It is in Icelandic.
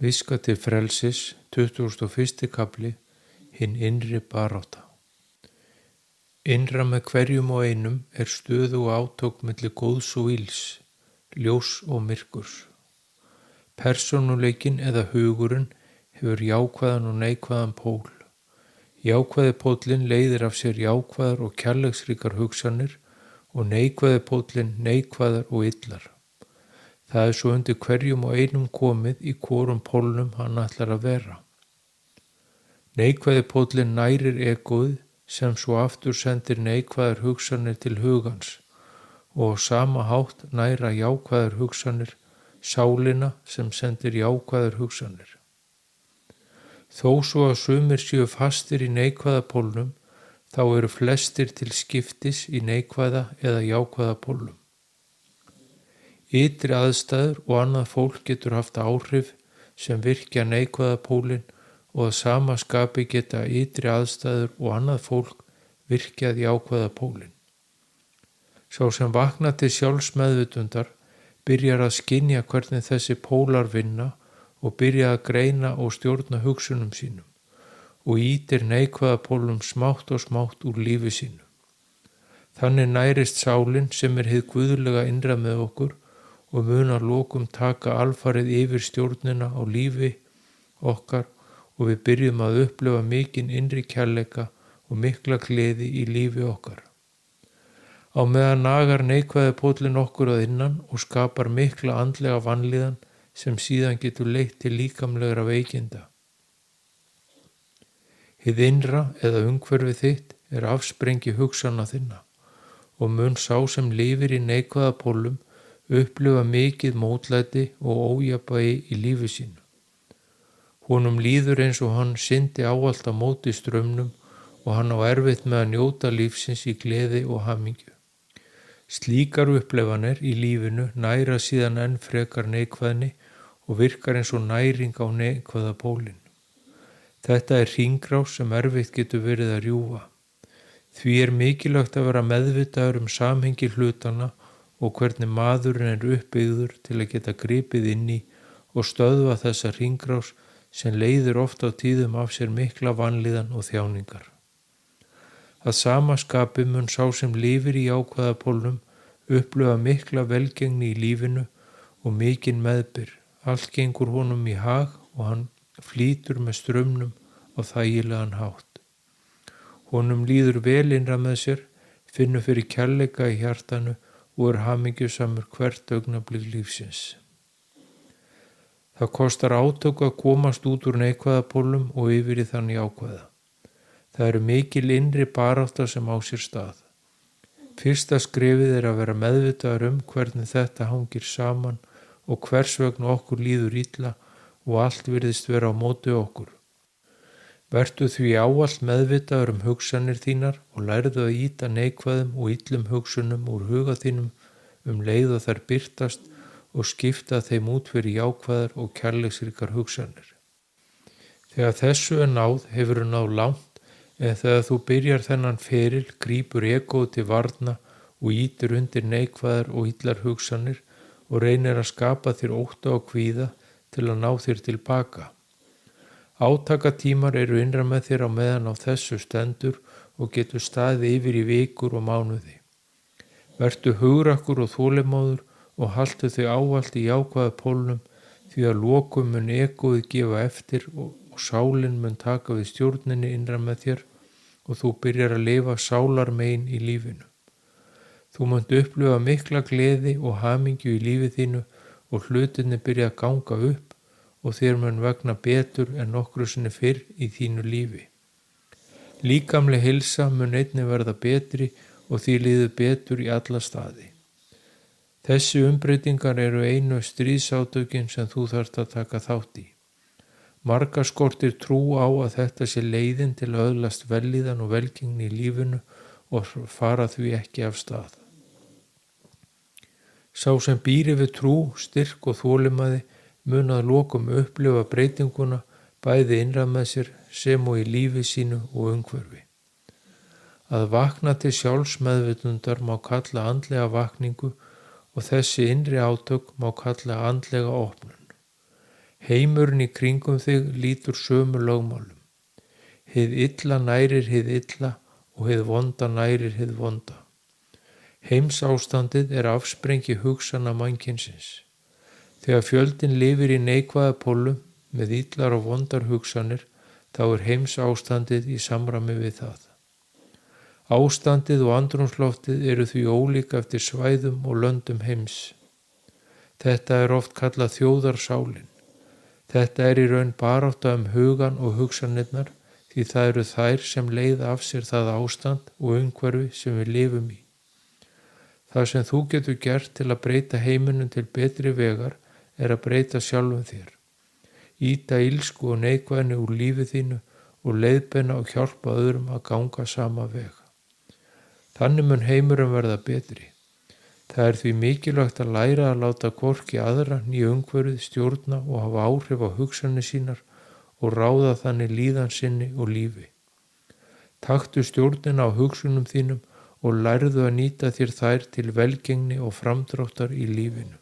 Viska til frelsis, 21. kafli, hinn innri barátta. Innra með hverjum og einum stöðu og átök milli góðs og ills, ljós og myrkurs. Persónuleikinn eða hugurinn hefur jákvæðan og neikvæðan pól. Jákvæði póllinn leiðir af sér jákvæðar og kærleiksríkar hugsanir og neikvæði póllinn neikvæðar og illar. Það svo undir hverjum og einum komið í hvorum pólnum hann ætlar að vera. Neikvæði póllinn nærir egóið sem svo aftur sendir neikvæðar hugsanir til hugans og á sama hátt næra jákvæðar hugsanir sálina sem sendir jákvæðar hugsanir. Þó svo að sumir séu fastir í neikvæða pólnum, þá eru flestir til skiptis í neikvæða eða jákvæða pólnum. Ytri aðstæður og annað fólk getur haft áhrif sem virkja neikvæða pólinn og að sama skapi geta ytri aðstæður og annað fólk virkjað jákvæða pólinn. Sá sem vaknar til sjálfsmeðvitundar byrjar að skynja hvernig þessi pólar vinna og byrja að greina og stjórna hugsunum sínum og ýtir neikvæða pólum smátt og smátt úr lífi sínu. Þannig nærist sálin sem hið guðlega innra með okkur og mun að lokum taka alfarið yfir stjórnina á lífi okkar og við byrjum að upplifa mikinn innri kærleika og mikla gleði í lífi okkar. Á meðan nagar neikvæði póllinn okkur að innan og skapar mikla andlega vanlíðan sem síðan getur leitt til líkamlegra veikinda. Hið innra eða umhverfi þitt afsprengi hugsana þinna og mun sá sem lifir í neikvæða pólum upplifa mikið mótlæti og ójafnvægi í lífi sínu. Honum líður eins og hann syndi ávallt á móti straumnum og hann á erfitt með að njóta lífsins í gleði og hamingju. Slíkar upplefanir í lífinu næra síðan enn frekar neikvæðni og virkar eins og næring á neikvæða pólinn. Þetta hringrás sem erfitt getur verið að rjúfa. Því mikilvægt að vera meðvitaður samhengi hlutana og hvernig maðurinn uppbyggður til að geta gripið inn í og stöðva þessa hringrás sem leiðir oft á tíðum af sér mikla vanlíðan og þjáningar. Að sama skapi mun sá sem lifir í jákvæða pólnum upplifa mikla velgengni í lífinu og mikinn meðbyr. Allt gengur honum í hag og hann flýtur með straumnum á þægilegan hátt. Honum líður vel innra með sér, finnur fyrir kærleika í hjartanu og hamingjusamur hvert augnablik lífsins. Það kostar átök að komast út úr neikvæða pólum og yfir í þann jákvæða. Það mikil innri barátta sem á sér stað. Fyrsta skrefið að vera meðvitaður hvernig þetta hangir saman og hvers vegna okkur líður illa og allt virðist vera á móti okkur. Vertu því ávallt meðvitaður hugsanir þínar og lærðu að ýta neikvæðum og illum hugsunum úr huga þínum leið og þær birtast og skipta þeim út fyrir jákvæðar og kærleiksríkar hugsanir. Þegar þessu náð hefur náð langt en þegar þú byrjar þennan feril grípur egóið til varna og ýtir undir neikvæðar og illar hugsanir og reynir að skapa þér ótta og kvíða til að ná þér tilbaka. Átakatímar innra með þér á meðan á þessu stendur og getur staðið yfir í vikur og mánuði. Vertu hugrakkur og þolinmóður og haltu þig ávallt í jákvæða pólnum því að lokum mun egóið gefa eftir og sálin mun taka við stjórninni innra með þér og þú byrjar að lifa sálarmein í lífinu. Þú munt upplifa mikla gleði og hamingju í lífi þínu og hlutinni byrja að ganga upp og þér mun vegna betur en nokkru sinni fyrr í þínu lífi. Líkamleg heilsa mun einnig verða betri og því líður betur í alla staði. Þessi umbreytingar einu stríðsátökin sem þú þarft að taka þátt í. Marga skortir trú á að þetta sé leiðin til að öðlast vellíðan og velgengni í lífinu og fara því ekki af stað. Sá sem býr yfir trú, styrk og þolinmæði mun að lokum upplifa breytinguna bæði innra með sér sem og í lífi sínu og umhverfi. Að vakna til sjálfsmeðvitundar má kalla andlega vakningu og þessi innri átök má kalla andlega opnun. Heimurinn í kringum þig lýtur sömu lögmálum. Hið illa nærir hið illa og hið vonda nærir hið vonda. Heimsástandið er afsprengi hugsana mannkynsins. Þegar fjöldinn lifir í neikvæða pólum með illar og vondar hugsanir, þá er heimsástandið í samræmi við það. Ástandið og andrúmsloftið eru því ólík eftir svæðum og löndum heims. Þetta er oft kallað þjóðarsálin. Þetta er í raun barátta hugan og hugsanirnar, því það eru þær sem leiða af sér það ástand og umhverfi sem við lifum í. Það sem þú getur gert til að breyta heiminum til betri vegar er að breyta sjálfum þér. Ýta illsku og neikvæðni úr lífi þínu og leiðbeina og hjálpa öðrum að ganga sama veg. Þannig mun heimurinn verða betri. Það er því mikilvægt að læra að láta hvorki aðra né umhverfið stjórna og hafa áhrif á hugsanir sínar og ráða þannig líðan sinni og lífi. Taktu stjórnina á hugsunum þínum og lærðu að nýta þér þær til velgengni og framdráttar í lífinu.